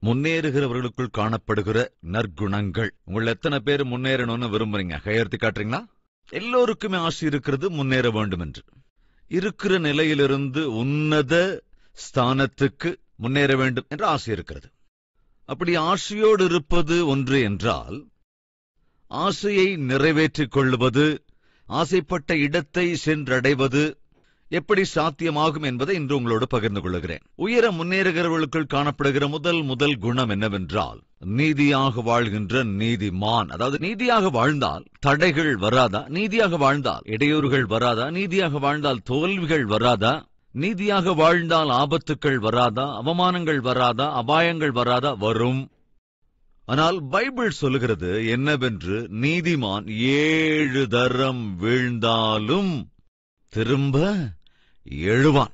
முன்னேறுகிறவர்களுக்குள் காணப்படுகிற நற்குணங்கள். உங்களை எத்தனை பேர் முன்னேறணும்னு விரும்புறீங்க? கையெழுத்து காட்டுறீங்களா? எல்லோருக்குமே ஆசை இருக்கிறது முன்னேற வேண்டும் என்று. இருக்கிற நிலையிலிருந்து உன்னத ஸ்தானத்துக்கு முன்னேற வேண்டும் என்ற ஆசை இருக்கிறது. அப்படி ஆசையோடு இருப்பது ஒன்று என்றால், ஆசையை நிறைவேற்றிக் கொள்வது, ஆசைப்பட்ட இடத்தை சென்றடைவது எப்படி சாத்தியமாகும் என்பதை இன்று உங்களோடு பகிர்ந்து கொள்கிறேன். உயர முன்னேறுகிறவர்களுக்குள் காணப்படுகிற முதல் குணம் என்னவென்றால், நீதியாக வாழ்கின்ற நீதிமான். அதாவது நீதியாக வாழ்ந்தால் தடைகள் வராதா? நீதியாக வாழ்ந்தால் இடையூறுகள் வராதா? நீதியாக வாழ்ந்தால் தோல்விகள் வராதா? நீதியாக வாழ்ந்தால் ஆபத்துக்கள் வராதா? அவமானங்கள் வராதா? அபாயங்கள் வராதா? வரும். ஆனால் பைபிள் சொல்லுகிறது என்னவென்று, நீதிமான் 7 தரம் வீழ்ந்தாலும் திரும்ப எழுவான்.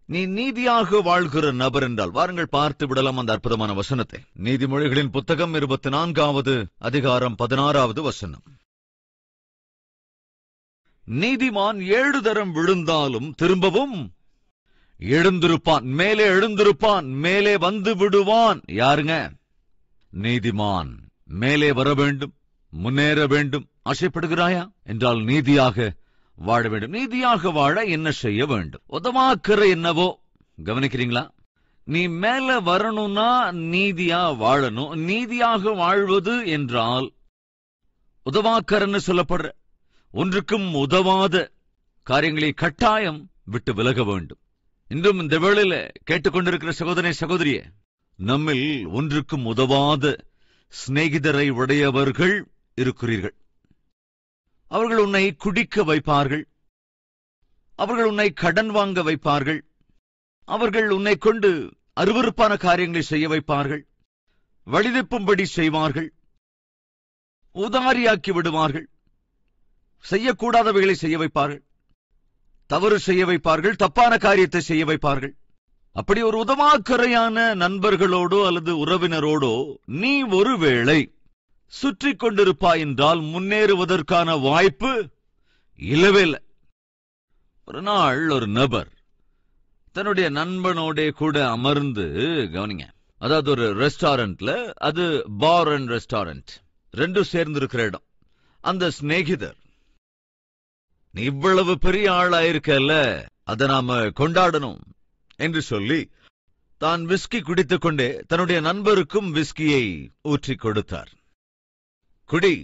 நீ நீதியாக வாழ்கிற நபர் என்றால், வாருங்கள் பார்த்து விடலாம் அந்த அற்புதமான வசனத்தை. நீதிமொழிகளின் புத்தகம் 24வது அதிகாரம் 16வது வசனம். நீதிமான் 7 தரம் விழுந்தாலும் திரும்பவும் எழுந்திருப்பான், மேலே எழுந்திருப்பான், மேலே வந்து விடுவான். யாருங்க? நீதிமான். மேலே வர வேண்டும், முன்னேற வேண்டும். ஆசைப்படுகிறாயா என்றால் நீதியாக வாழ வேண்டும். நீதியாக வாழ என்ன செய்ய வேண்டும்? உதவாக்கிற என்னவோ கவனிக்கிறீங்களா? நீ மேல வரணும்னா நீதியா வாழணும். நீதியாக வாழ்வது என்றால் உதவாக்கரன்னு சொல்லப்படுற ஒன்றுக்கும் உதவாத காரியங்களை கட்டாயம் விட்டு விலக வேண்டும். இன்றும் இந்த வேளையில கேட்டுக்கொண்டிருக்கிற சகோதரனே, சகோதரியே, நம்மில் ஒன்றுக்கும் உதவாத சிநேகிதரை உடையவர்கள் இருக்கிறீர்கள். அவர்கள் உன்னை குடிக்க வைப்பார்கள், அவர்கள் உன்னை கடன் வாங்க வைப்பார்கள், அவர்கள் உன்னை கொண்டு அருவருப்பான காரியங்களை செய்ய வைப்பார்கள், வழிதப்பும்படி செய்வார்கள், உதாரியாக்கி விடுவார்கள், செய்யக்கூடாதவைகளை செய்ய வைப்பார்கள், தவறு செய்ய வைப்பார்கள், தப்பான காரியத்தை செய்ய வைப்பார்கள். அப்படி ஒரு உதவாக்கரையான நண்பர்களோடோ அல்லது உறவினரோடோ நீ ஒருவேளை சுற்றி கொண்டிருப்பாய் என்றால் முன்னேறுவதற்கான வாய்ப்பு இல்லவே இல்லை. ஒரு நாள் ஒரு நபர் தன்னுடைய நண்பனோட கூட அமர்ந்து, கவனிங்க, அதாவது ஒரு ரெஸ்டாரண்ட்ல, அது பார் அண்ட் ரெஸ்டாரண்ட் ரெண்டும் சேர்ந்து இருக்கிற இடம். அந்த சிநேகிதர், நீ இவ்வளவு பெரிய ஆளாயிருக்கல, அதை நாம கொண்டாடணும் என்று சொல்லி தான் விஸ்கி குடித்துக் கொண்டே தன்னுடைய நண்பருக்கும் விஸ்கியை ஊற்றி கொடுத்தார். குடி,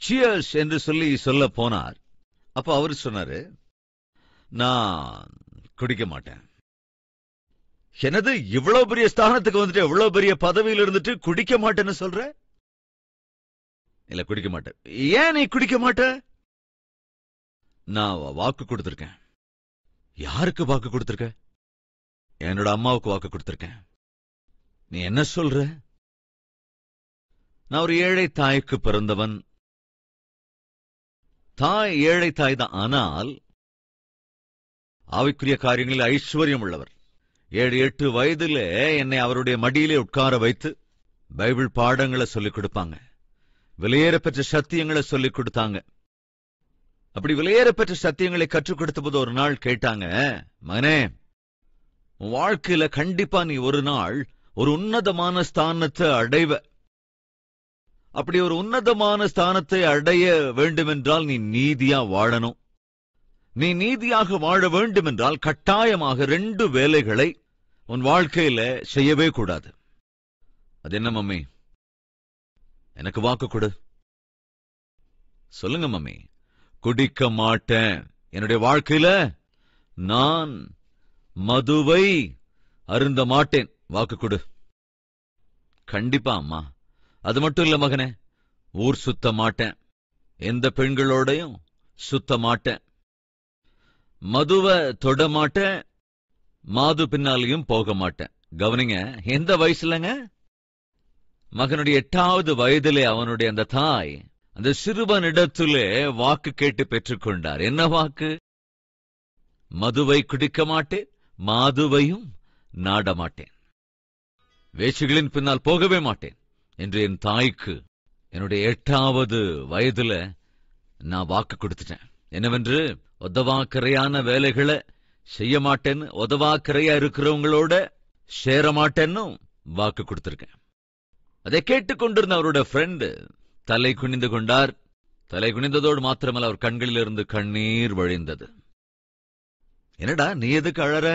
சியர்ஸ் என்று சொல்ல போனார். அப்ப அவர் சொன்னாரு, நான் குடிக்க மாட்டேன். எனது இவ்வளவு பெரிய ஸ்தானத்துக்கு வந்துட்டு, இவ்வளவு பெரிய பதவியில் இருந்துட்டு குடிக்க மாட்டேன்னு சொல்ற? இல்ல, குடிக்க மாட்டேன். ஏன் நீ குடிக்க மாட்ட? நான் வாக்கு கொடுத்திருக்கேன். யாருக்கு வாக்கு கொடுத்திருக்க? என்னோட அம்மாவுக்கு வாக்கு கொடுத்திருக்கேன். நீ என்ன சொல்ற? நான் ஒரு ஏழை தாய்க்கு பிறந்தவன். தாய் ஏழை தாய் தான், ஆனால் ஆவிக்குரிய காரியங்களில் ஐஸ்வர்யம் உள்ளவர். 7-8 வயதிலே என்னை அவருடைய மடியிலே உட்கார வைத்து பைபிள் பாடங்களை சொல்லிக் கொடுப்பாங்க, விலையேறப்பெற்ற சத்தியங்களை சொல்லிக் கொடுத்தாங்க. அப்படி விலையேறப்பெற்ற சத்தியங்களை கற்றுக் கொடுத்த போது ஒரு நாள் கேட்டாங்க, மகனே, உன் வாழ்க்கையில கண்டிப்பா நீ ஒரு நாள் ஒரு உன்னதமான ஸ்தானத்தை அடைவ. அப்படி ஒரு உன்னதமான ஸ்தானத்தை அடைய வேண்டுமென்றால் நீ நீதியா வாழணும். நீ நீதியாக வாழ வேண்டுமென்றால் கட்டாயமாக 2 வேலைகளை உன் வாழ்க்கையில செய்யவே கூடாது. அது என்ன மம்மி? எனக்கு வாக்கு கொடு. சொல்லுங்க மம்மி. குடிக்க மாட்டேன். என்னுடைய வாழ்க்கையில நான் மதுவை அருந்த மாட்டேன். வாக்கு கொடு. கண்டிப்பா அம்மா. அது மட்டும் இல்ல மகனே, ஊர் சுத்த மாட்டேன், எந்த பெண்களோடையும் சுத்த மாட்டேன், மதுவை தொட மாட்டேன், மாது பின்னாலையும் போக மாட்டேன். கவனிங்க, எந்த வயசுலங்க? மகனுடைய 8வது வயதிலே அவனுடைய அந்த தாய் அந்த சிறுவனிடத்திலே வாக்கு கேட்டு பெற்றுக்கொண்டார். என்ன வாக்கு? மதுவை குடிக்க மாட்டேன், மாதுவையும் நாட மாட்டேன், வேசிகளின் பின்னால் போகவே மாட்டேன் என்று என் தாய்க்கு என்னுடைய 8வது வயதுல நான் வாக்கு கொடுத்துட்டேன். என்னவென்று, உதவாக்கரையான வேலைகளை செய்ய மாட்டேன்னு, உதவாக்கரையா இருக்கிறவங்களோட சேர மாட்டேன்னு வாக்கு கொடுத்திருக்கேன். அதை கேட்டுக்கொண்டிருந்த அவருடைய ஃப்ரெண்டு தலை குனிந்து கொண்டார். தலை குனிந்ததோடு மாத்திரமல்ல, அவர் கண்களிலிருந்து கண்ணீர் வழிந்தது. என்னடா நீ எதுக்கு அழற?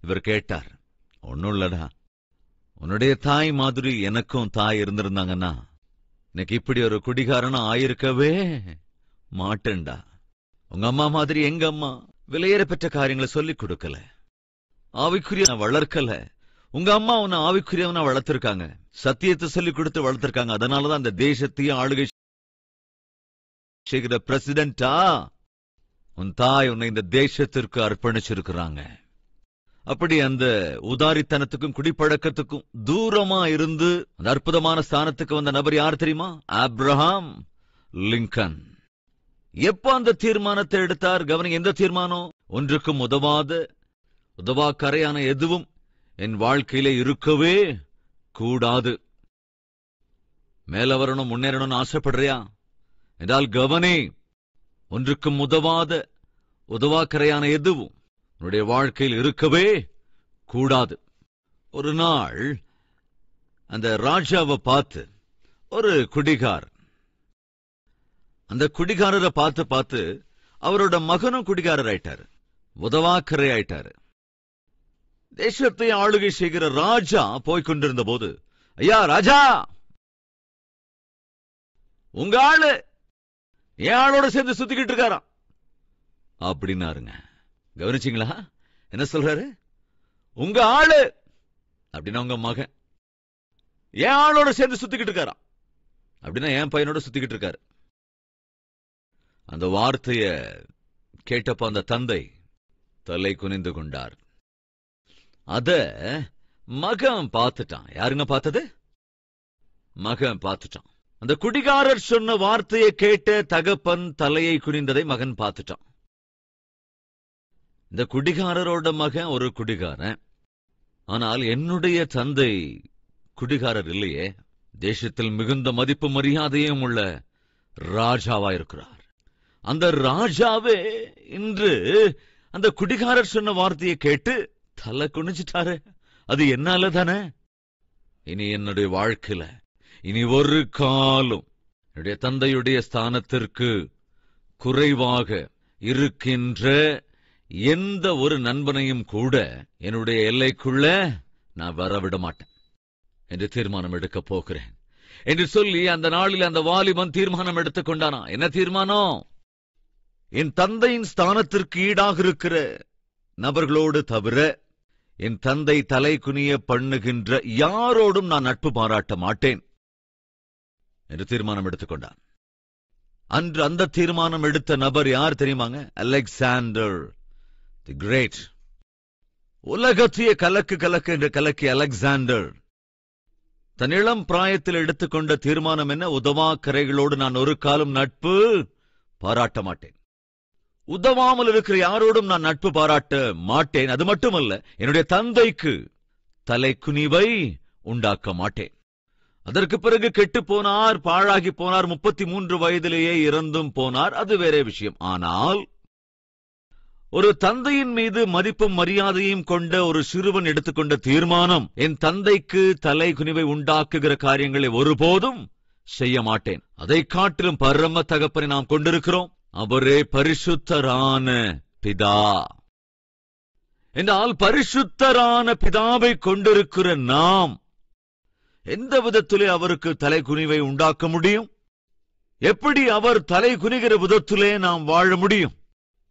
இவர் கேட்டார். ஒன்னும் இல்லடா, உன்னுடைய தாய் மாதிரி எனக்கும் தாய் இருந்திருந்தாங்கன்னா எனக்கு இப்படி ஒரு குடிகாரனா ஆயிருக்கவே மாட்டேன்டா. உங்க அம்மா மாதிரி எங்க அம்மா விலையேற பெற்ற காரியங்களை சொல்லிக் கொடுக்கல, ஆவிக்குரிய வளர்க்கல. உங்க அம்மா உன்னை ஆவிக்குரியவனா வளர்த்திருக்காங்க, சத்தியத்தை சொல்லிக் கொடுத்து வளர்த்திருக்காங்க. அதனாலதான் அந்த தேசத்தையும் ஆளுகை செய்கிற பிரசிடென்டா உன் தாய் உன்னை இந்த தேசத்திற்கு அர்ப்பணிச்சிருக்கிறாங்க. அப்படி அந்த உதாரித்தனத்துக்கும் குடிப்பழக்கத்துக்கும் தூரமா இருந்து அந்த அற்புதமான ஸ்தானத்துக்கு வந்த நபர் யார் தெரியுமா? Abraham Lincoln. எப்ப அந்த தீர்மானத்தை எடுத்தார்? கவனிங்க, எந்த தீர்மானம்? ஒன்றுக்கும் உதவாக்கரையான எதுவும் என் வாழ்க்கையில இருக்கவே கூடாது. மேல வரணும், முன்னேறணும்னு ஆசைப்படுறியா என்றால் கவனி, ஒன்றுக்கும் உதவாக்கரையான எதுவும் உன்னுடைய வாழ்க்கையில் இருக்கவே கூடாது. ஒரு நாள் அந்த ராஜாவை பார்த்து ஒரு குடிகார், அந்த குடிகாரரை பார்த்து அவரோட மகனும் குடிகாரர் ஆயிட்டாரு, உதவாக்கரை ஆயிட்டாரு. தேசத்தை ஆளுகை செய்கிற ராஜா போய்கொண்டிருந்த போது, ஐயா ராஜா, உங்க ஆளு என் ஆளோட சேர்ந்து சுத்திக்கிட்டு இருக்காராம் அப்படின்னாருங்க. கவனிச்சிங்களா? என்ன சொல்றாரு? உங்க ஆளு அப்படின்னா உங்க மகன் என் ஆளோட சேர்ந்து சுத்திக்கிட்டு இருக்காராம் அப்படின்னா என் பையனோட சுத்திக்கிட்டு இருக்காரு. அந்த வார்த்தைய கேட்டப்ப அந்த தந்தை தலை குனிந்து கொண்டார். அத மகன் பார்த்துட்டான். யாருங்க பார்த்தது? மகன் பார்த்துட்டான். அந்த குடிகாரர் சொன்ன வார்த்தையை கேட்ட தகப்பன் தலையை குனிந்ததை மகன் பார்த்துட்டான். இந்த குடிகாரரோட மகன் ஒரு குடிகாரன், ஆனால் என்னுடைய தந்தை குடிகாரர் இல்லையே, தேசத்தில் மிகுந்த மதிப்பு மரியாதையும் உள்ள ராஜாவா இருக்கிறார். அந்த ராஜாவே இன்று அந்த குடிகாரர் சொன்ன வார்த்தையை கேட்டு தலை குனிஞ்சிட்டாரு. அது என்னால தானே? இனி என்னுடைய வாழ்க்கையில இனி ஒரு காலம் என்னுடைய தந்தையுடைய ஸ்தானத்திற்கு குறைவாக இருக்கின்ற எந்த ஒரு நண்பனையும் கூட என்னுடைய எல்லைக்குள்ள நான் வரவிட மாட்டேன் என்று தீர்மானம் எடுக்க போகிறேன் என்று சொல்லி அந்த நாளில் அந்த வாலிபன் தீர்மானம் எடுத்துக்கொண்டானா. என்ன தீர்மானம்? என் தந்தையின் ஸ்தானத்திற்கு ஈடாக இருக்கிற நபர்களோடு தவிர என் தந்தை தலை குனிய பண்ணுகின்ற யாரோடும் நான் நட்பு பாராட்ட மாட்டேன் என்று தீர்மானம் எடுத்துக்கொண்டான். அன்று அந்த தீர்மானம் எடுத்த நபர் யார் தெரியுமாங்க? Alexander the Great. உலகத்தையே கலக்கு என்று கலக்கிய அலெக்சாண்டர் தன் இளம் பிராயத்தில் எடுத்துக்கொண்ட தீர்மானம் என்ன? உதவாக்கரைகளோடு நான் ஒரு காலம் நட்பு பாராட்ட மாட்டேன், உதவாமல் இருக்கிற யாரோடும் நான் நட்பு பாராட்ட மாட்டேன். அது மட்டுமல்ல, என்னுடைய தந்தைக்கு தலை குனிவை உண்டாக்க மாட்டேன். அதற்கு பிறகு கெட்டு போனார், பாழாகி போனார், 33 வயதிலேயே இறந்தும் போனார், அது வேற விஷயம். ஆனால் ஒரு தந்தையின் மீது மதிப்பும் மரியாதையும் கொண்ட ஒரு சிறுவன் எடுத்துக்கொண்ட தீர்மானம், என் தந்தைக்கு தலை குனிவை உண்டாக்குகிற காரியங்களை ஒருபோதும் செய்ய மாட்டேன். அதை காட்டிலும் பரம தகப்பனை நாம் கொண்டிருக்கிறோம். அவரே பரிசுத்தரான பிதா என்றால், பரிசுத்தரான பிதாவை கொண்டிருக்கிற நாம் எந்த விதத்திலே அவருக்கு தலை குனிவை உண்டாக்க முடியும்? எப்படி அவர் தலை குனிகிற விதத்திலே நாம் வாழ முடியும்?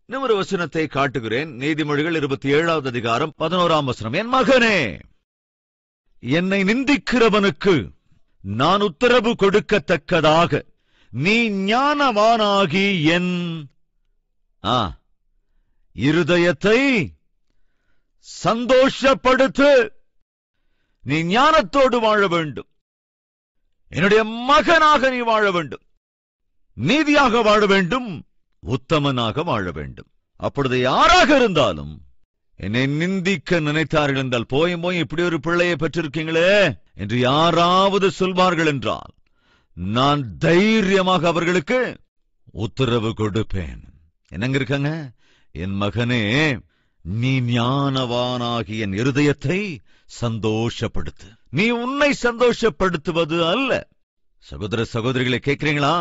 இன்னொரு வசனத்தை காட்டுகிறேன். நீதிமொழிகள் 27வது அதிகாரம் 11ஆம் வசனம். என் மகனே, என்னை நிந்திக்கிறவனுக்கு நான் உத்தரவு கொடுக்கத்தக்கதாக நீ ஞானவானாகி என் இருதயத்தை சந்தோஷப்படுத்து. நீ ஞானத்தோடு வாழ வேண்டும். என்னுடைய மகனாக நீ வாழ வேண்டும், நீதியாக வாழ வேண்டும், உத்தமனாக வாழ வேண்டும். அப்பொழுது யாராக இருந்தாலும் என்னை நிந்திக்க நினைத்தார்கள் என்றால், போயும் இப்படி ஒரு பிள்ளையை பெற்றிருக்கீங்களே என்று யாராவது சொல்வார்கள் என்றால், நான் தைரியமாக அவர்களுக்கு உத்தரவு கொடுப்பேன். என்னங்க இருக்காங்க? என் மகனே, நீ ஞானவானாகி என் இருதயத்தை சந்தோஷப்படுத்து. நீ உன்னை சந்தோஷப்படுத்துவது அல்ல. சகோதர சகோதரிகளை கேட்கிறீங்களா?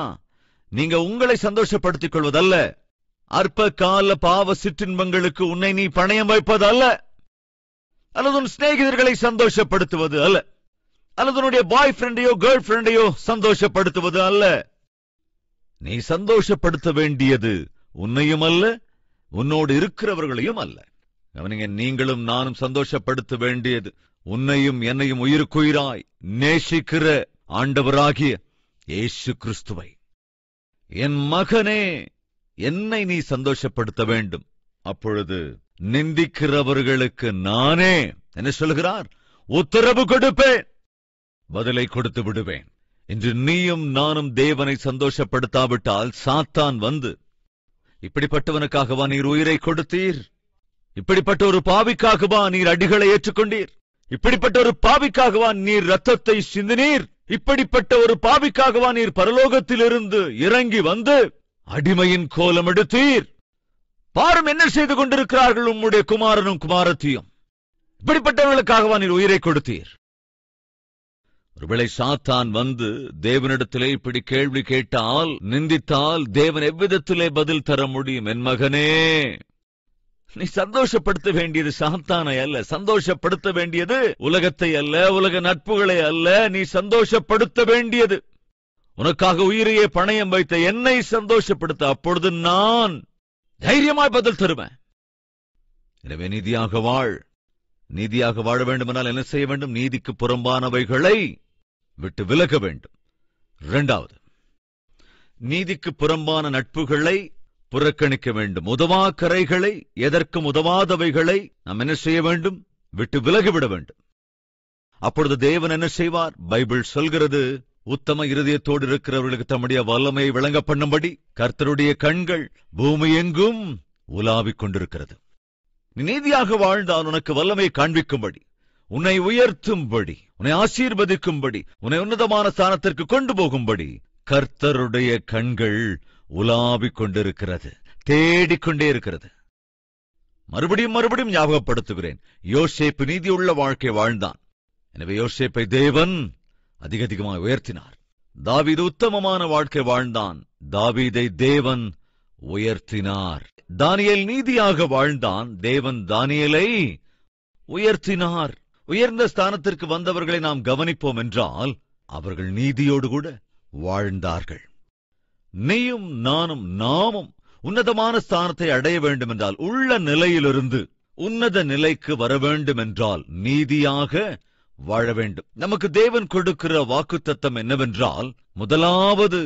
நீங்க உங்களை சந்தோஷப்படுத்திக் கொள்வதல்ல, அற்ப கால பாவ சிற்றின்பங்களுக்கு உன்னை நீ பணயம் வைப்பது அல்ல, அல்லது உன் சிநேகிதர்களை சந்தோஷப்படுத்துவது அல்ல, அல்லது உன்னுடைய பாய் ஃப்ரெண்டையோ கேர்ள் ஃப்ரெண்டையோ சந்தோஷப்படுத்துவது அல்ல. நீ சந்தோஷப்படுத்த வேண்டியது உன்னையும் அல்ல, உன்னோடு இருக்கிறவர்களையும் அல்ல. கவனிங்க, நீங்களும் நானும் சந்தோஷப்படுத்த வேண்டியது உன்னையும் என்னையும் உயிருக்குயிராய் நேசிக்கிற ஆண்டவராகிய இயேசு கிறிஸ்துவை. என் மகனே, என்னை நீ சந்தோஷப்படுத்த வேண்டும். அப்பொழுது நிந்திக்கிறவர்களுக்கு நானே என்ன சொல்கிறார்? உத்தரவு கொடுப்பேன், பதிலை கொடுத்து விடுவேன். இன்று நீயும் நானும் தேவனை சந்தோஷப்படுத்தாவிட்டால் சாத்தான் வந்து, இப்படிப்பட்டவனுக்காகவா நீர் உயிரை கொடுத்தீர்? இப்படிப்பட்ட ஒரு பாவிக்காகவா நீர் அடிகளை ஏற்றுக்கொண்டீர்? இப்படிப்பட்ட ஒரு பாவிக்காகவா நீர் ரத்தத்தை சிந்தினீர்? இப்படிப்பட்ட ஒரு பாவிக்காகவா நீர் பரலோகத்திலிருந்து இறங்கி வந்து அடிமையின் கோலம் எடுத்தீர்? பாரும் என்ன செய்து கொண்டிருக்கிறார்கள் உம்முடைய குமாரனும் குமாரத்தியும். இப்படிப்பட்டவர்களுக்காகவா நீர் உயிரை கொடுத்தீர்? ஒருவேளை சாத்தான் வந்து தேவனிடத்திலே இப்படி கேள்வி கேட்டால், நிந்தித்தால், தேவன் எவ்விதத்திலே பதில் தர முடியும்? என் மகனே, நீ சந்தோஷப்படுத்த வேண்டியது சாத்தானை அல்ல, சந்தோஷப்படுத்த வேண்டியது உலகத்தை அல்ல, உலக நட்புகளை அல்ல. நீ சந்தோஷப்படுத்த வேண்டியது உனக்காக உயிரையே பணயம் வைத்த என்னை சந்தோஷப்படுத்த. அப்பொழுது நான் தைரியமாய் பதில் தருவேன். எனவே நீதியாக வாழ். நீதியாக வாழ வேண்டுமென்றால் என்ன செய்ய வேண்டும்? நீதிக்கு புறம்பானவைகளை விட்டு விலக வேண்டும். இரண்டாவது, நீதிக்கு புறம்பான நட்புகளை புறக்கணிக்க வேண்டும். உதவா கரைகளை, எதற்கும் உதவாதவைகளை நாம் என்ன செய்ய வேண்டும்? விட்டு விலகிவிட வேண்டும். அப்பொழுது தேவன் என்ன செய்வார்? பைபிள் சொல்கிறது, உத்தம இருதயத்தோடு இருக்கிறவர்களுக்கு தம்முடைய வல்லமையை விளங்க பண்ணும்படி கர்த்தருடைய கண்கள் பூமி எங்கும் உலாவிக் கொண்டிருக்கிறது. நீ நீதியாக வாழ்ந்தால் உனக்கு வல்லமையை காண்பிக்கும்படி, உன்னை உயர்த்தும்படி, உன்னை ஆசீர்வதிக்கும்படி, உன்னை உன்னதமான ஸ்தானத்திற்கு கொண்டு போகும்படி கர்த்தருடைய கண்கள் உலாவிக் கொண்டிருக்கிறது, தேடிக்கொண்டே இருக்கிறது. மறுபடியும் மறுபடியும் ஞாபகப்படுத்துகிறேன், யோசேப்பு நீதியுள்ள வாழ்க்கை வாழ்ந்தான். எனவே யோசேப்பை தேவன் அதிக அதிகமாக உயர்த்தினார். தாவீது உத்தமமான வாழ்க்கை வாழ்ந்தான். தாவீதை தேவன் உயர்த்தினார். தானியேல் நீதியாக வாழ்ந்தான். தேவன் தானியேலை உயர்த்தினார். உயர்ந்த ஸ்தானத்திற்கு வந்தவர்களை நாம் கவனிப்போம் என்றால் அவர்கள் நீதியோடு கூட வாழ்ந்தார்கள். நீயும் நாமும் உன்னதமான ஸ்தானத்தை அடைய வேண்டும் என்றால், உள்ள நிலையிலிருந்து உன்னத நிலைக்கு வர வேண்டும் என்றால் நீதியாக வாழ வேண்டும். நமக்கு தேவன் கொடுக்கிற வாக்குத்தத்தம் என்னவென்றால், முதலாவது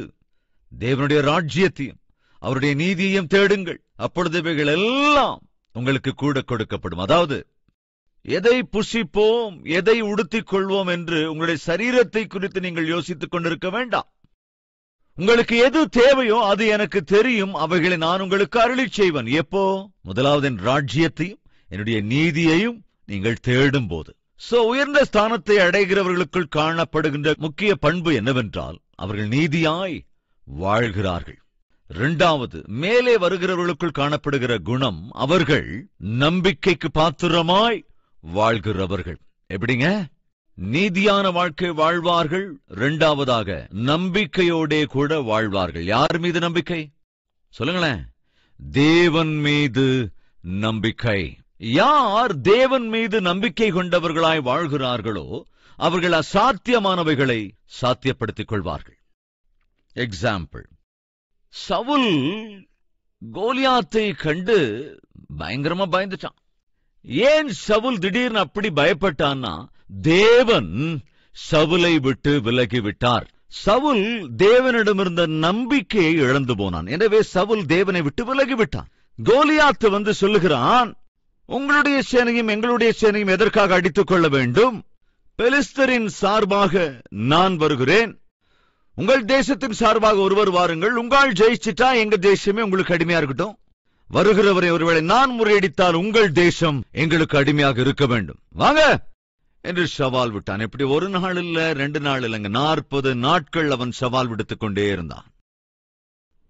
தேவனுடைய ராஜ்யத்தையும் அவருடைய நீதியையும் தேடுங்கள், அப்பொழுது இவைகள் எல்லாம் உங்களுக்கு கூட கொடுக்கப்படும். அதாவது, எதை புசிப்போம், எதை உடுத்திக் கொள்வோம் என்று உங்களுடைய சரீரத்தை குறித்து நீங்கள் யோசித்துக் கொண்டிருக்க வேண்டாம். உங்களுக்கு எது தேவையோ அது எனக்கு தெரியும், அவைகளை நான் உங்களுக்கு அருளிச் செய்வேன். எப்போ? முதலாவது என் ராஜ்யத்தையும் என்னுடைய நீதியையும் நீங்கள் தேடும் போது. உயர்ந்த ஸ்தானத்தை அடைகிறவர்களுக்குள் காணப்படுகின்ற முக்கிய பண்பு என்னவென்றால், அவர்கள் நீதியாய் வாழ்கிறார்கள். இரண்டாவது, மேலே வருகிறவர்களுக்குள் காணப்படுகிற குணம், அவர்கள் நம்பிக்கைக்கு பாத்திரமாய் வாழ்கிறவர்கள். எப்படிங்க? நீதியான வாழ்க்கை வாழ்வார்கள். இரண்டாவதாக, நம்பிக்கையோடே கூட வாழ்வார்கள். யார் மீது நம்பிக்கை? சொல்லுங்களேன். தேவன் மீது நம்பிக்கை. யார் தேவன் மீது நம்பிக்கை கொண்டவர்களாய் வாழ்கிறார்களோ அவர்கள் அசாத்தியமானவைகளை சாத்தியப்படுத்திக் கொள்வார்கள். எக்ஸாம்பிள், சவுல் கோலியாத்தை கண்டு பயங்கரமா பயந்துட்டான். ஏன் சவுல் திடீர்னு அப்படி பயப்பட்டான்னா, தேவன் சவுலை விட்டு விலகிவிட்டார். சவுல் தேவனிடமிருந்த நம்பிக்கையை இழந்து போனான். எனவே சவுல் தேவனை விட்டு விலகிவிட்டான். கோலியாத்து வந்து சொல்லுகிறான், உங்களுடைய சேனையும் எங்களுடைய சேனையும் எதற்காக அடித்துக் கொள்ள வேண்டும்? பெலிஸ்தரின் சார்பாக நான் வருகிறேன், உங்கள் தேசத்தின் சார்பாக ஒருவர் வாருங்கள், உங்கள் ஜெயிச்சிட்டா எங்க தேசமே உங்களுக்கு அடிமையா இருக்கட்டும். வருகிறவரை ஒருவேளை நான் முறையடித்தால் உங்கள் தேசம் எங்களுக்கு அடிமையாக இருக்க வேண்டும், வாங்க என்று சவால் விட்டான். எப்படி? ஒரு நாள் இல்ல, 2 நாள் இல்லைங்க, 40 நாட்கள் அவன் சவால் விடுத்துக் கொண்டே இருந்தான்.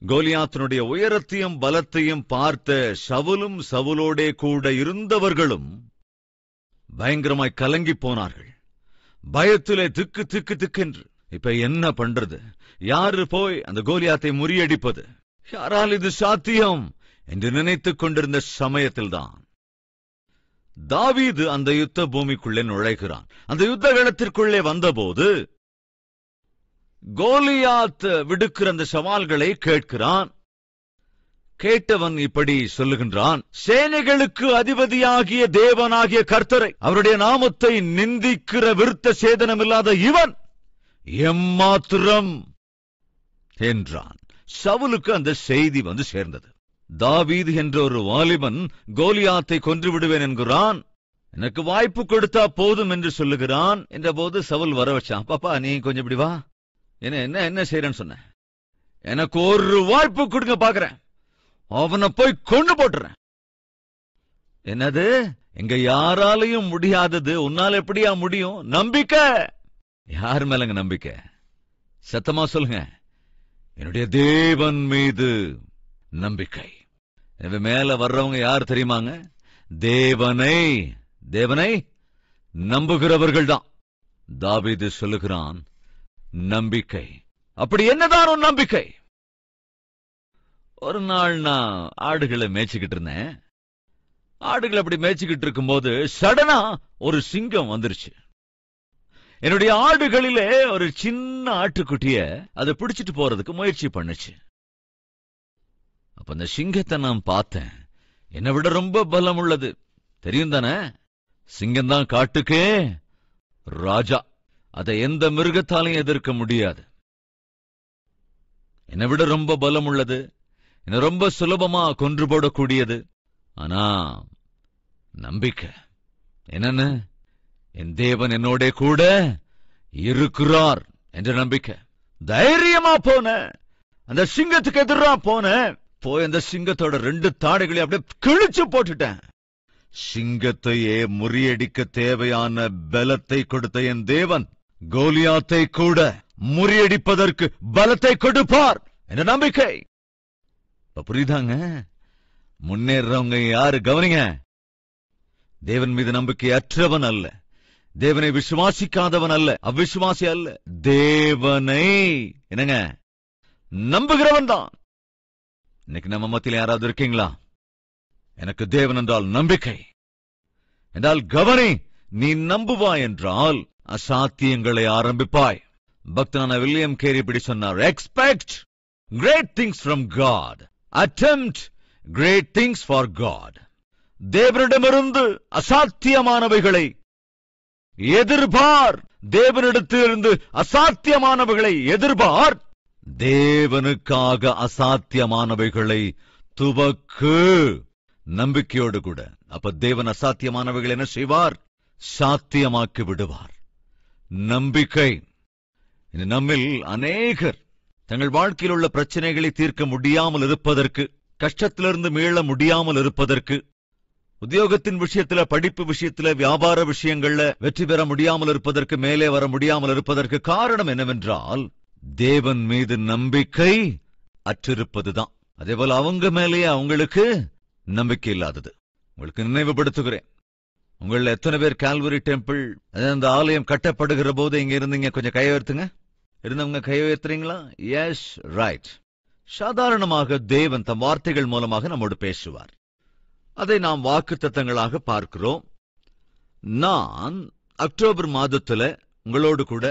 கோலியாத்தினுடைய உயரத்தையும் பலத்தையும் பார்த்த சவுலும் சவுலோடே கூட இருந்தவர்களும் பயங்கரமாய் கலங்கி போனார்கள். பயத்திலே திக்கு திக்கு திக்கென்று. இப்ப என்ன பண்றது? யாரு போய் அந்த கோலியாத்தை முறியடிப்பது? யாரால் இது சாத்தியம் என்று நினைத்துக் கொண்டிருந்த சமயத்தில்தான் தாவீது அந்த யுத்த பூமிக்குள்ளே நுழைகிறான். அந்த யுத்த களத்திற்குள்ளே வந்தபோது கோலியாத் விடுக்கிற அந்த சவால்களை கேட்கிறான். கேட்டவன் இப்படி சொல்லுகின்றான், சேனைகளுக்கு அதிபதியாகிய தேவனாகிய கர்த்தரை, அவருடைய நாமத்தை நிந்திக்கிற விருத்த சேதனமில்லாத இவன் எம்மாத்திரம் என்றான். சவுலுக்கு அந்த செய்தி வந்து சேர்ந்தது. தாவீது என்ற ஒரு வாலிபன் கோலியாத்தை கொன்று விடுவேன் என்கிறான், எனக்கு வாய்ப்பு கொடுத்தா போதும் என்று சொல்லுகிறான். என்ற போது சவுல் வர வச்சான். பாப்பா, நீ கொஞ்சம் இப்படி வா, என்ன என்ன செய்யறேன்னு சொன்ன, எனக்கு ஒரு வாய்ப்பு கொடுங்க பாக்குறேன், அவனை போய் கொண்டு போட்டுறேன். என்னது? எங்க யாராலையும் முடியாதது உன்னால எப்படியா முடியும்? நம்பிக்கை. யார் மேலங்க நம்பிக்கை? சத்தமா சொல்லுங்க. என்னுடைய தேவன் மீது நம்பிக்கை. மேல வர்றவங்க யார் தெரியுமாங்க? தேவனை நம்புகிறவர்கள் தான். தாவீது சொல்லுகிறான், நம்பிக்கை. அப்படி என்னதான் உன் நம்பிக்கை? ஒரு நாள் நான் ஆடுகளை மேய்ச்சிக்கிட்டு இருந்தேன். ஆடுகளை அப்படி மேய்ச்சிக்கிட்டு இருக்கும்போது சடனா ஒரு சிங்கம் வந்துருச்சு. என்னுடைய ஆடுகளிலே ஒரு சின்ன ஆட்டுக்குட்டிய அதை பிடிச்சிட்டு போறதுக்கு முயற்சி பண்ணுச்சு. அப்ப அந்த சிங்கத்தை நான் பார்த்தேன். என்னை விட ரொம்ப பலம் உள்ளது, தெரியும் தானே? சிங்கம் தான் காட்டுக்கே ராஜா. அதை எந்த மிருகத்தாலையும் எதிர்க்க முடியாது. என்னை விட ரொம்ப பலம் உள்ளது, என்ன ரொம்ப சுலபமா கொன்று போடக்கூடியது. ஆனா நம்பிக்கை என்னன்னு? என் தேவன் என்னோட கூட இருக்கிறார் என்ற நம்பிக்கை. தைரியமா போன அந்த சிங்கத்துக்கு எதிரா போன. போய் அந்த சிங்கத்தோட 2 தாடைகளையும் அப்படியே கிழிச்சு போட்டுட்டேன். சிங்கத்தையே முறியடிக்க தேவையான பலத்தை கொடுத்த என் தேவன் கோலியாத்தை கூட முறியடிப்பதற்கு பலத்தை கொடுப்பார் என்ற நம்பிக்கை. புரியுதாங்க? முன்னேறவங்க யாரு? கவனிங்க. தேவன் மீது நம்பிக்கை அற்றவன் அல்ல, தேவனை விசுவாசிக்காதவன் அல்ல, அவிசுவாசி அல்ல, தேவனை என்னங்க நம்புகிறவன் தான். இன்னைக்கு நம்ம மத்தியில் யாராவது இருக்கீங்களா? எனக்கு தேவன் என்றால் நம்பிக்கை என்றால் கவனி, நீ நம்புவாய் என்றால் அசாத்தியங்களை ஆரம்பிப்பாய். பக்தனான வில்லியம் கேரி இப்படி சொன்னார், expect great things from God, attempt great things for God. தேவனிடமிருந்து அசாத்தியமானவைகளை எதிர்பார். தேவனிடத்திலிருந்து அசாத்தியமானவைகளை எதிர்பார். தேவனுக்காக அசாத்தியமானவைகளை துவக்கு நம்பிக்கையோடு கூட. அப்ப தேவன் அசாத்தியமானவைகள் என்ன செய்வார்? சாத்தியமாக்கி விடுவார். நம்பிக்கை. நம்மில் அநேகர் தங்கள் வாழ்க்கையில் உள்ள பிரச்சனைகளை தீர்க்க முடியாமல் இருப்பதற்கு, கஷ்டத்திலிருந்து மீள முடியாமல் இருப்பதற்கு, உத்தியோகத்தின் விஷயத்துல, படிப்பு விஷயத்துல, வியாபார விஷயங்கள்ல வெற்றி பெற முடியாமல் இருப்பதற்கு, மேலே வர முடியாமல் இருப்பதற்கு காரணம் என்னவென்றால் தேவன் மீது நம்பிக்கை அற்றிருப்பதுதான். அதே போல அவங்க மேலேயே அவங்களுக்கு நம்பிக்கை இல்லாதது. உங்களுக்கு நினைவுபடுத்துகிறேன், உங்கள எத்தனை பேர் கால்வரி டெம்பிள் அந்த ஆலயம் கட்டப்படுகிற போது இங்க இருந்தீங்க? கொஞ்சம் கை உயர்த்துங்க. இருந்தவங்க கை உயர்த்துறீங்களா? S, right. சாதாரணமாக தேவன் தம் வார்த்தைகள் மூலமாக நம்மோடு பேசுவார். அதை நாம் வாக்குத்தத்தங்களாக பார்க்கிறோம். நான் அக்டோபர் மாதத்துல உங்களோடு கூட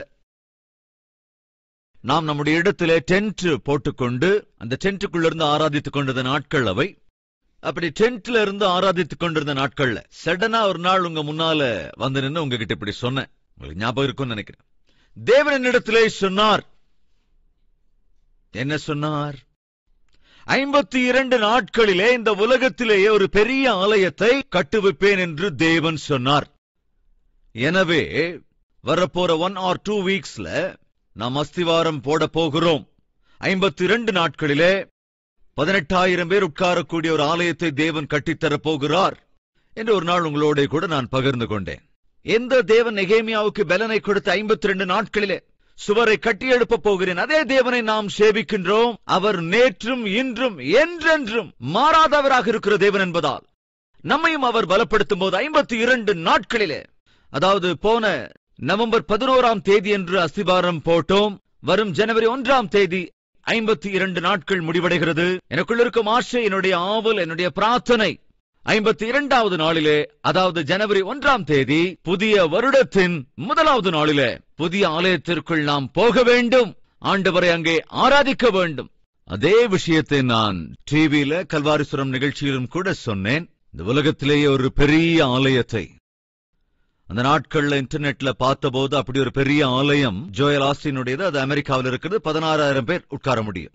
நாம் நம்முடைய இடத்திலே டென்ட் போட்டுக்கொண்டு அந்த டென்ட்டுக்குள்ள இருந்து ஆராதித்துக் கொண்டிருந்த நாட்கள் அவை. அப்படி டென்ட்ல இருந்து ஆராதித்துக் கொண்டிருந்த நாட்கள்ல சடனா ஒரு நாள் உங்க முன்னால வந்து நின்று உங்ககிட்ட இப்படி சொன்னேன். உங்களுக்கு ஞாபகம் இருக்கும்னு நினைக்கிறேன். தேவன் என்னிடத்திலே சொன்னார். என்ன சொன்னார்? 52 நாட்களிலே இந்த உலகத்திலேயே ஒரு பெரிய ஆலயத்தை கட்டுவிப்பேன் என்று தேவன் சொன்னார். எனவே வரப்போற 1 or 2 வீக்ஸ்ல நாம் அஸ்திவாரம் போட போகிறோம். 52 நாட்களிலே 18,000 பேர் உட்காரக்கூடிய ஒரு ஆலயத்தை தேவன் கட்டித்தரப் போகிறார் என்று ஒரு நாள் உங்களோட கூட நான் பகிர்ந்து கொண்டேன். எந்த தேவன் நெகேமியாவுக்கு பலனை கொடுத்த 52 நாட்களிலே சுவரை கட்டி எழுப்ப போகிறேன், அதே தேவனை நாம் சேவிக்கின்றோம். அவர் நேற்றும் இன்றும் என்றென்றும் மாறாதவராக இருக்கிற தேவன் என்பதால் நம்மையும் அவர் பலப்படுத்தும் போது 52 நாட்களிலே, அதாவது போன நவம்பர் 11ஆம் தேதி என்று அஸ்திபாரம் போட்டோம். வரும் ஜனவரி 1ஆம் தேதி 52 நாட்கள் முடிவடைகிறது. எனக்குள்ள இருக்கும் ஆசை, என்னுடைய ஆவல், என்னுடைய பிரார்த்தனை 52வது நாளிலே, அதாவது ஜனவரி 1ஆம் தேதி, புதிய வருடத்தின் முதலாவது நாளிலே புதிய ஆலயத்திற்குள் நாம் போக வேண்டும். ஆண்டவரை அங்கே ஆராதிக்க வேண்டும். அதே விஷயத்தை நான் டிவியில கல்வாரிசுரம் நிகழ்ச்சியிலும் கூட சொன்னேன். இந்த உலகத்திலேயே ஒரு பெரிய ஆலயத்தை அந்த நாட்கள்ல இன்டர்நெட்ல பார்த்தபோது அப்படி ஒரு பெரிய ஆலயம் ஜோயல் ஆஸ்டினுடையது. அது அமெரிக்காவில் இருக்கிறது. 16,000 பேர் உட்கார முடியும்.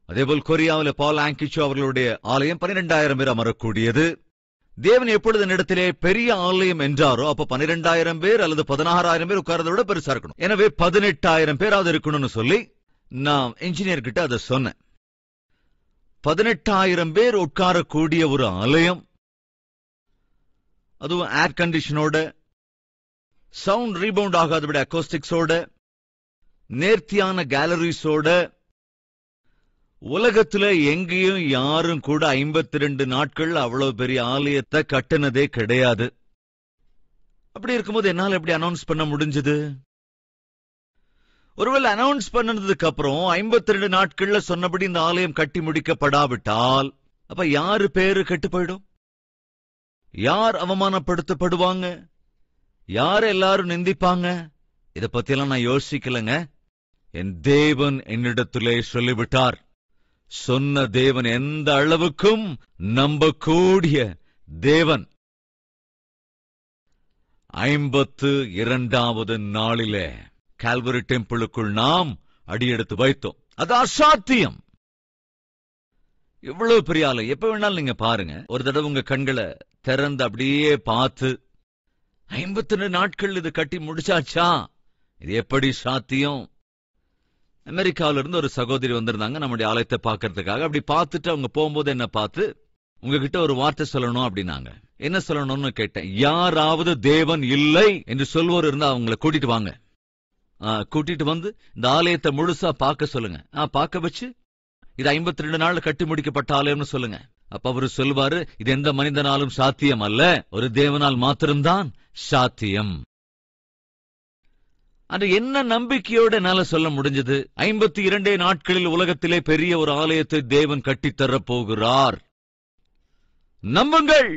அதேபோல் கொரியாவில் பால் ஆங்கிச்சோ அவர்களுடைய ஆலயம் 12,000 பேர் அமரக்கூடியது. தேவன் எப்பொழுது இடத்திலே பெரிய ஆலயம் என்றாரோ அப்ப 12,000 பேர் அல்லது 16,000 பேர் உட்கார்றதை விட பெருசா இருக்கணும். எனவே 18,000 பேராவது இருக்கணும்னு சொல்லி நான் இன்ஜினியர் கிட்ட அதை சொன்னேன். 18,000 பேர் உட்காரக்கூடிய ஒரு ஆலயம், அதுவும் ஏர் கண்டிஷனோட, சவுண்ட் ரீபவுண்ட் ஆகாதபடி அக்கோஸ்டிக்ஸோட, நேர்த்தியான கேலரிஸோட, உலகத்துல எங்கேயும் யாரும் கூட 52 நாட்கள் அவ்வளவு பெரிய ஆலயத்தை கட்டினதே கிடையாது. அப்படி இருக்கும்போது என்னால எப்படி அனௌன்ஸ் பண்ண முடிஞ்சது? ஒருவேளை அனௌன்ஸ் பண்ணதுக்கு அப்புறம் 52 நாட்கள்ல சொன்னபடி இந்த ஆலயம் கட்டி முடிக்கப்படாவிட்டால் அப்ப யாரு பேரு கெட்டு போயிடும்? யார் அவமானப்படுத்தப்படுவாங்க? யார் எல்லாரும் நிந்திப்பாங்க? இத பத்தியெல்லாம் நான் யோசிக்கலங்க. என் தேவன் என்னிடத்திலே சொல்லிவிட்டார். சொன்ன தேவன் எந்த அளவுக்கும் நம்பக்கூடிய தேவன். 52வது நாளிலே கால்வரி டெம்பிளுக்குள் நாம் அடியெடுத்து வைத்தோம். அது அசாத்தியம். இவ்வளவு பெரிய ஆலயம். எப்ப வேணாலும் நீங்க பாருங்க, ஒரு தடவை உங்க கண்களை திறந்து அப்படியே பார்த்து 52 நாட்கள் இது கட்டி முடிச்சாச்சா, இது எப்படி சாத்தியம்? அமெரிக்காவில இருந்து ஒரு சகோதரி வந்திருந்தாங்க நம்முடைய ஆலயத்தை பார்க்கறதுக்காக. அப்படி பார்த்துட்டு அவங்க போகும்போது என்ன பார்த்து, உங்ககிட்ட ஒரு வார்த்தை சொல்லணும் அப்படின்னாங்க. என்ன சொல்லணும்னு கேட்டேன். யாராவது தேவன் இல்லை என்று சொல்வோர் இருந்தா அவங்களை கூட்டிட்டு வாங்க. கூட்டிட்டு வந்து இந்த ஆலயத்தை முழுசா பார்க்க சொல்லுங்க. பார்க்க வச்சு இது 52 நாள் கட்டி முடிக்கப்பட்ட ஆலயம்னு சொல்லுங்க. அப்ப அவரு சொல்வாரு, இது எந்த மனிதனாலும் சாத்தியம் அல்ல, ஒரு தேவனால் மாத்திரம்தான் சாத்தியம். அது என்ன நம்பிக்கையோட என்னால சொல்ல முடிஞ்சது? 52 நாட்களில் உலகத்திலே பெரிய ஒரு ஆலயத்தை தேவன் கட்டித்தரப் போகிறார், நம்புங்கள்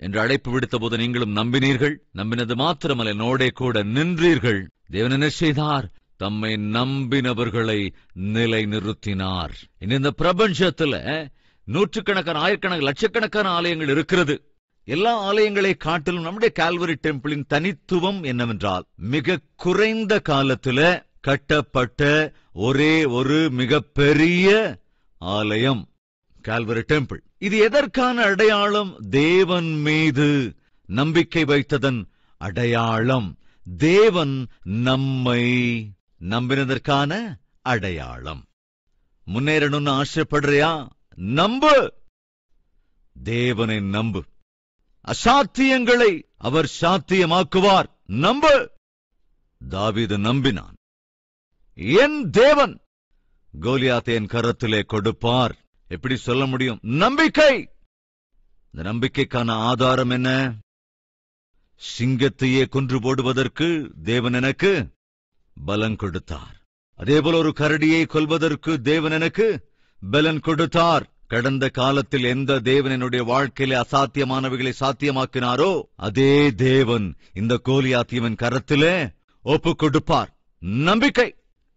என்று அழைப்பு விடுத்த போது நீங்களும் நம்பினீர்கள். நம்பினது மாத்திரமல்ல, என்னோடே கூட நின்றீர்கள். தேவன் என்ன செய்தார்? தம்மை நம்பினவர்களை நிலை நிறுத்தினார். இந்த பிரபஞ்சத்துல நூற்றுக்கணக்கான, ஆயிரக்கணக்கான, லட்சக்கணக்கான ஆலயங்கள் இருக்கிறது. எல்லா ஆலயங்களை காட்டிலும் நம்முடைய கால்வரி டெம்பிளின் தனித்துவம் என்னவென்றால், மிக குறைந்த காலத்துல கட்டப்பட்ட ஒரே ஒரு மிகப்பெரிய ஆலயம் கால்வரி டெம்பிள். இது எதற்கான அடையாளம்? தேவன் மீது நம்பிக்கை வைத்ததன் அடையாளம். தேவன் நம்மை நம்பினதற்கான அடையாளம். முன்னேறணும்னு ஆசைப்படுறியா? நம்பு, தேவனை நம்பு. அசாத்தியங்களை அவர் சாத்தியமாக்குவார். நம்பு. தாவீது நம்பினான். என் தேவன் கோலியாத்தை என் கரத்திலே கொடுப்பார். எப்படி சொல்ல முடியும்? நம்பிக்கை. இந்த நம்பிக்கைக்கான ஆதாரம் என்ன? சிங்கத்தையே கொன்று போடுவதற்கு தேவன் எனக்கு பலன் கொடுத்தார். அதேபோல ஒரு கரடியை கொல்வதற்கு தேவன் எனக்கு பலன் கொடுத்தார். கடந்த காலத்தில் எந்த தேவன் என்னுடைய வாழ்க்கையிலே அசாத்தியமானவைகளை சாத்தியமாக்கினாரோ அதே தேவன் இந்த கோலியாத்தியவன் கரத்திலே ஒப்பு கொடுப்பார். நம்பிக்கை.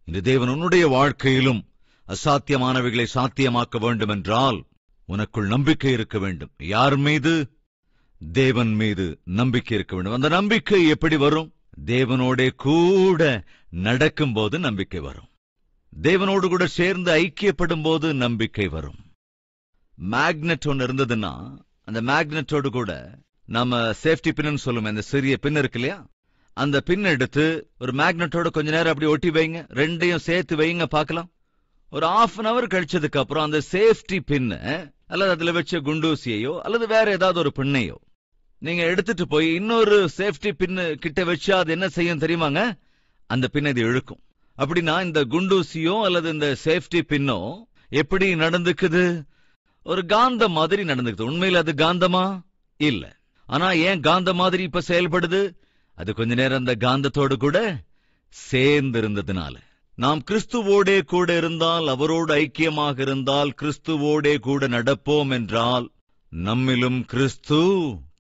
இந்த தேவன் உன்னுடைய வாழ்க்கையிலும் அசாத்தியமானவைகளை சாத்தியமாக்க வேண்டும் என்றால் உனக்குள் நம்பிக்கை இருக்க வேண்டும். யார் மீது? தேவன் மீது நம்பிக்கை இருக்க வேண்டும். அந்த நம்பிக்கை எப்படி வரும்? தேவனோட கூட நடக்கும் போது நம்பிக்கை வரும். தேவனோடு கூட சேர்ந்து ஐக்கியப்படும் போது நம்பிக்கை வரும். மேக்னெட் ஒன்னு இருந்ததுன்னா அந்த மேக்னெட்டோடு கூட நம்ம சேஃப்டி பின்னு சொல்லுவோம், அந்த சிறிய பின் இருக்கு இல்லையா, அந்த பின் எடுத்து ஒரு மேக்னெட்டோட கொஞ்ச நேரம் அப்படி ஒட்டி வைங்க, ரெண்டையும் சேர்த்து வைங்க பார்க்கலாம். ஒரு 1/2 hour கழிச்சதுக்கு அப்புறம் அந்த சேஃப்டி பின்ன அல்லது அதுல வச்ச குண்டூசியையோ அல்லது வேற ஏதாவது ஒரு பின்னையோ நீங்க எடுத்துட்டு போய் இன்னொரு சேஃப்டி பின்னு கிட்ட வச்சா அது என்ன செய்யும் தெரியுமாங்க? அந்த பின்னை இது இழுக்கும். அப்படின்னா இந்த குண்டூசியோ அல்லது இந்த சேஃப்டி பின்னோ எப்படி நடந்துக்குது? ஒரு காந்த மாதிரி நடந்துக்குது. உண்மையில அது காந்தமா? இல்ல. ஆனா ஏன் காந்த மாதிரி இப்ப செயல்படுது? அது கொஞ்ச நேரம் அந்த காந்தத்தோடு கூட சேர்ந்து இருந்ததுனால. நாம் கிறிஸ்துவோடே கூட இருந்தால், அவரோடு ஐக்கியமாக இருந்தால், கிறிஸ்துவோடே கூட நடப்போம் என்றால் நம்மிலும் கிறிஸ்து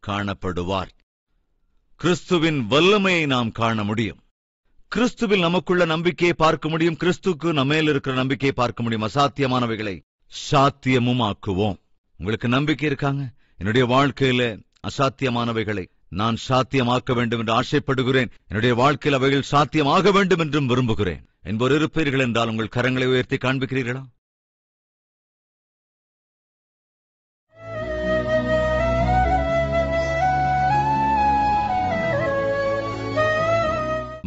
காணப்படுவார். கிறிஸ்துவின் வல்லமையை நாம் காண முடியும். கிறிஸ்துவில் நமக்குள்ள நம்பிக்கையை பார்க்க முடியும். கிறிஸ்துக்கு நம்மேல் இருக்கிற நம்பிக்கையை பார்க்க முடியும். அசாத்தியமானவைகளை சாத்தியமும் ஆக்குவோம். உங்களுக்கு நம்பிக்கை இருக்காங்க? என்னுடைய வாழ்க்கையில அசாத்தியமானவைகளை நான் சாத்தியமாக்க வேண்டும் என்று ஆசைப்படுகிறேன். என்னுடைய வாழ்க்கையில் அவைகள் சாத்தியமாக வேண்டும் என்றும் விரும்புகிறேன் என்பவர் இருப்பீர்கள் என்றால் உங்கள் கரங்களை உயர்த்தி காண்பிக்கிறீர்களா?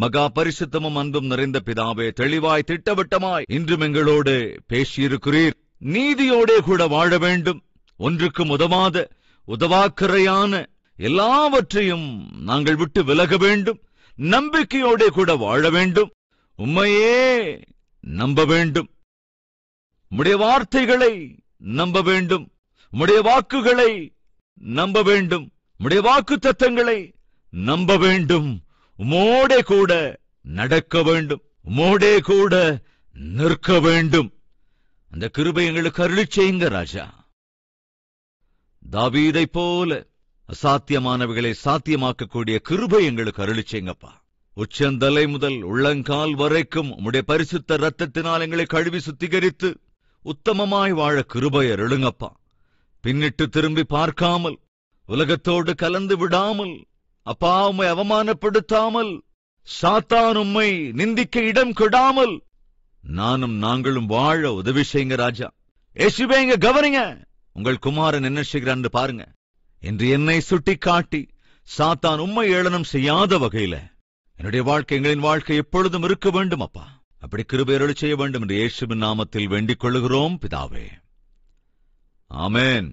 மகா பரிசுத்தமும் அன்பும் நிறைந்த பிதாவே, தெளிவாய் திட்டவட்டமாய் இன்றும் எங்களோடு பேசியிருக்கிறீர். நீதியோடே கூட வாழ வேண்டும். ஒன்றுக்கும் உதவாக்கரையான எல்லாவற்றையும் நாங்கள் விட்டு விலக வேண்டும். நம்பிக்கையோடே கூட வாழ வேண்டும். உம்மையே நம்ப வேண்டும். உம்முடைய வார்த்தைகளை நம்ப வேண்டும். உம்முடைய வாக்குகளை நம்ப வேண்டும். உம்முடைய வாக்கு தத்தங்களை நம்ப வேண்டும். உம்மோடே கூட நடக்க வேண்டும். உம்மோடே கூட நிற்க வேண்டும். அந்த கிருபை எங்களுக்கு அருளிச் செய்யுங்க ராஜா. தாவீதைப் போல அசாத்தியமானவைகளை சாத்தியமாக்கக்கூடிய கிருபை எங்களுக்கு அருளிச் செய்யுங்கப்பா. உச்சந்தலை முதல் உள்ளங்கால் வரைக்கும் உம்முடைய பரிசுத்த இரத்தத்தினால் எங்களை கழுவி சுத்திகரித்து உத்தமமாய் வாழ கிருபை அருளுங்கப்பா. பின்னிட்டு திரும்பி பார்க்காமல், உலகத்தோடு கலந்து விடாமல், அப்பா உம்மை அவமானப்படுத்தாமல், சாத்தான் உம்மை நிந்திக்க இடம் கொடாமல் நாங்களும் வாழ உதவி செய்யுங்க ராஜா. இயேசுவே, இங்க கவனிங்க. உங்கள் குமாரன் என்ன செய்கிறான்னு பாருங்க. என்று என்னை சுட்டி காட்டி சாத்தான் உம்மை ஏளனம் செய்யாத வகையில என்னுடைய வாழ்க்கை, எங்களின் வாழ்க்கை எப்பொழுதும் இருக்க வேண்டும் அப்பா. அப்படி கிருபை அருளி செய்ய வேண்டும் என்று இயேசுவின் நாமத்தில் வேண்டிக் கொள்ளுகிறோம் பிதாவே. ஆமென்.